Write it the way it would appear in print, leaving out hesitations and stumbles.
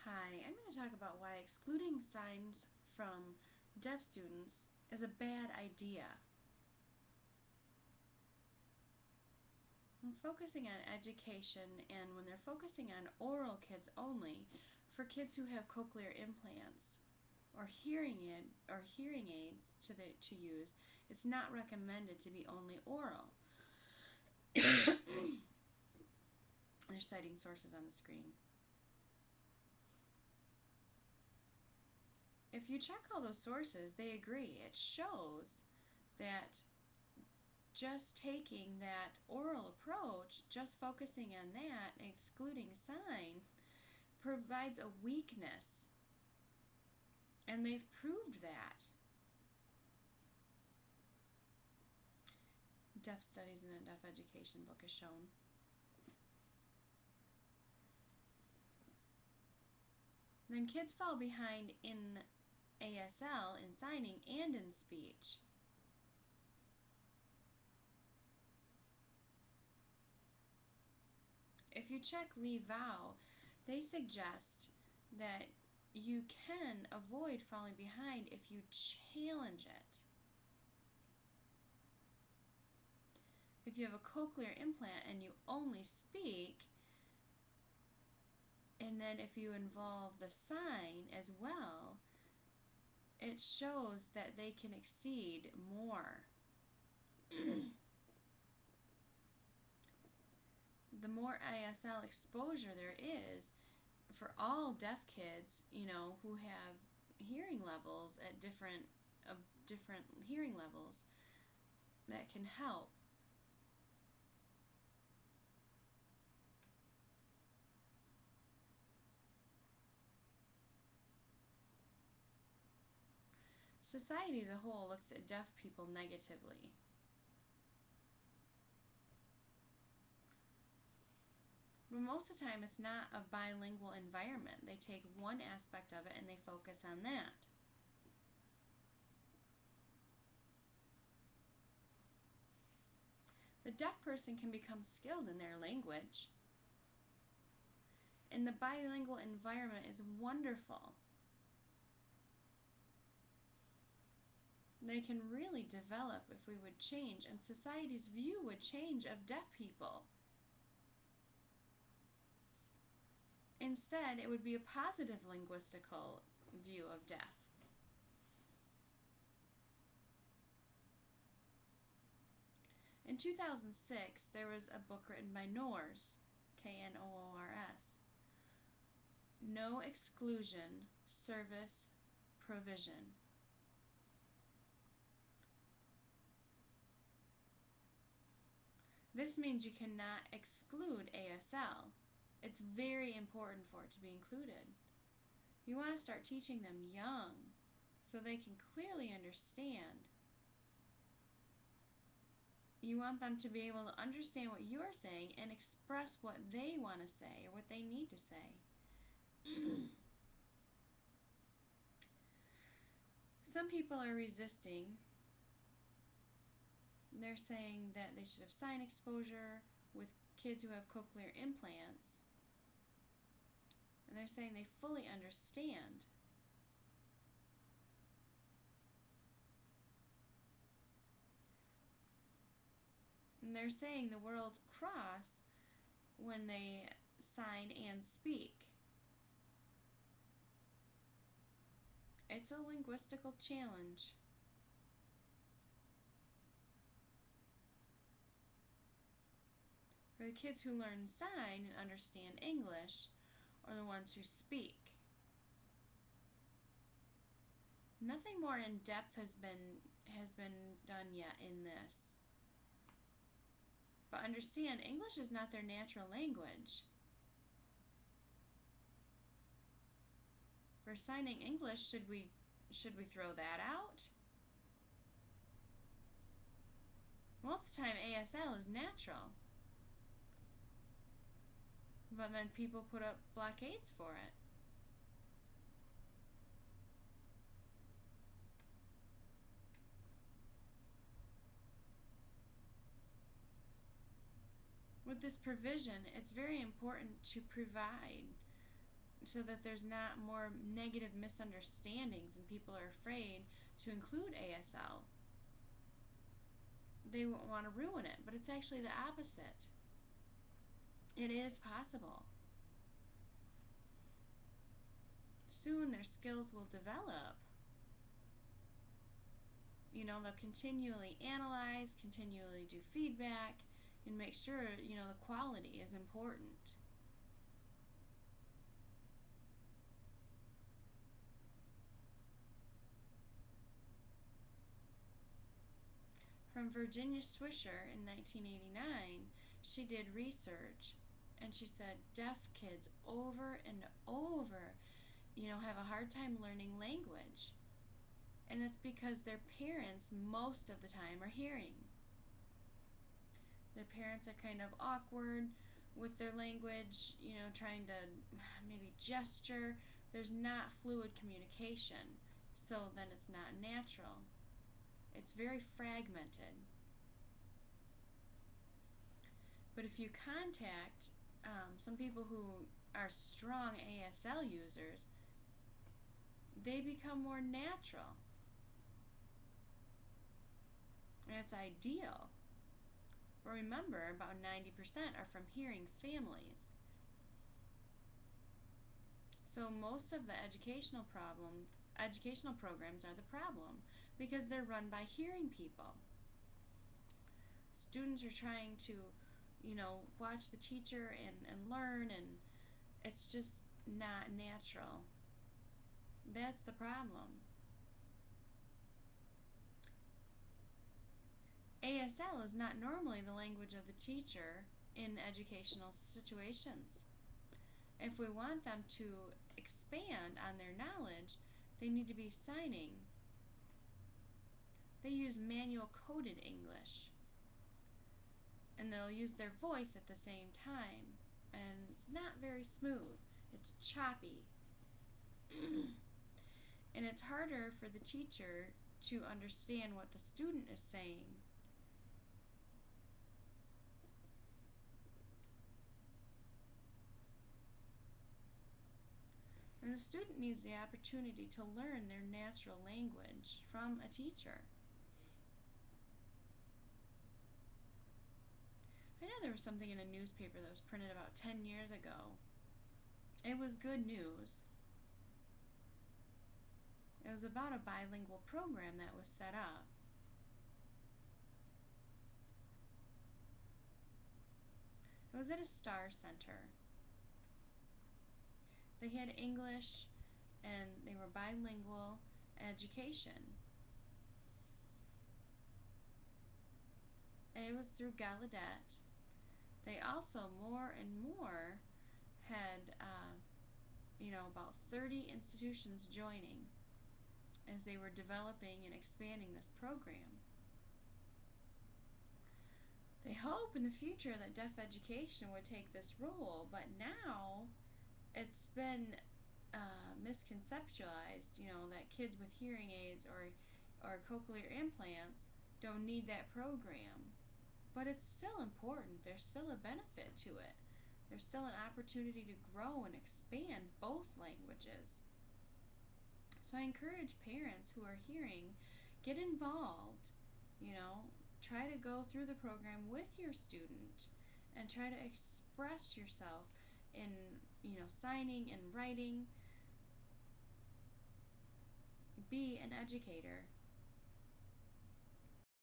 Hi, I'm going to talk about why excluding signs from deaf students is a bad idea. When focusing on education and when they're focusing on oral kids only, for kids who have cochlear implants or hearing aids to use, it's not recommended to be only oral. They're citing sources on the screen. If you check all those sources, they agree. It shows that just taking that oral approach, just focusing on that, excluding sign, provides a weakness. And they've proved that. Deaf Studies in a Deaf Education book has shown. Then kids fall behind in ASL, in signing, and in speech. If you check Lee Vow, they suggest that you can avoid falling behind if you challenge it. If you have a cochlear implant and you only speak, and then if you involve the sign as well, it shows that they can exceed more. The more ASL exposure there is for all deaf kids, who have hearing levels at different hearing levels, that can help. Society as a whole looks at deaf people negatively. But most of the time it's not a bilingual environment. They take one aspect of it and they focus on that. The deaf person can become skilled in their language. And the bilingual environment is wonderful. They can really develop if we would change, and society's view would change of deaf people. Instead, it would be a positive linguistical view of deaf. In 2006, there was a book written by Noors, Knoors, No Exclusion, Service, Provision. This means you cannot exclude ASL. It's very important for it to be included. You want to start teaching them young so they can clearly understand. You want them to be able to understand what you're saying and express what they want to say or what they need to say. Some people are resisting. They're saying that they should have sign exposure with kids who have cochlear implants. And they're saying they fully understand. And they're saying the world's cross when they sign and speak. It's a linguistical challenge. For the kids who learn sign and understand English are the ones who speak. Nothing more in depth has been done yet in this. But understand, English is not their natural language. For signing English, should we throw that out? Most of the time ASL is natural. But then people put up blockades for it. With this provision, it's very important to provide so that there's not more negative misunderstandings and people are afraid to include ASL. They want to ruin it, but it's actually the opposite. It is possible. Soon their skills will develop. They'll continually analyze, continually do feedback, and make sure, the quality is important. From Virginia Swisher in 1989, she did research, and she said deaf kids over and over, have a hard time learning language. And that's because their parents, most of the time, are hearing. Their parents are kind of awkward with their language, trying to maybe gesture. There's not fluid communication, so then it's not natural. It's very fragmented. But if you contact some people who are strong ASL users, they become more natural. And it's ideal. But remember, about 90% are from hearing families. So most of the educational programs are the problem because they're run by hearing people. Students are trying to, watch the teacher and learn, and it's just not natural. That's the problem. ASL is not normally the language of the teacher in educational situations. If we want them to expand on their knowledge, they need to be signing. They use manual coded English, and they'll use their voice at the same time, and it's not very smooth. It's choppy. And it's harder for the teacher to understand what the student is saying. And the student needs the opportunity to learn their natural language from a teacher. I know there was something in a newspaper that was printed about 10 years ago. It was good news. It was about a bilingual program that was set up. It was at a star center. They had English, and they were bilingual education. And it was through Gallaudet. They also more and more had, about 30 institutions joining as they were developing and expanding this program. They hope in the future that deaf education would take this role, but now it's been misconceptualized, that kids with hearing aids or cochlear implants don't need that program. But it's still important. There's still a benefit to it. There's still an opportunity to grow and expand both languages. So I encourage parents who are hearing, get involved, try to go through the program with your student and try to express yourself in, signing and writing. Be an educator.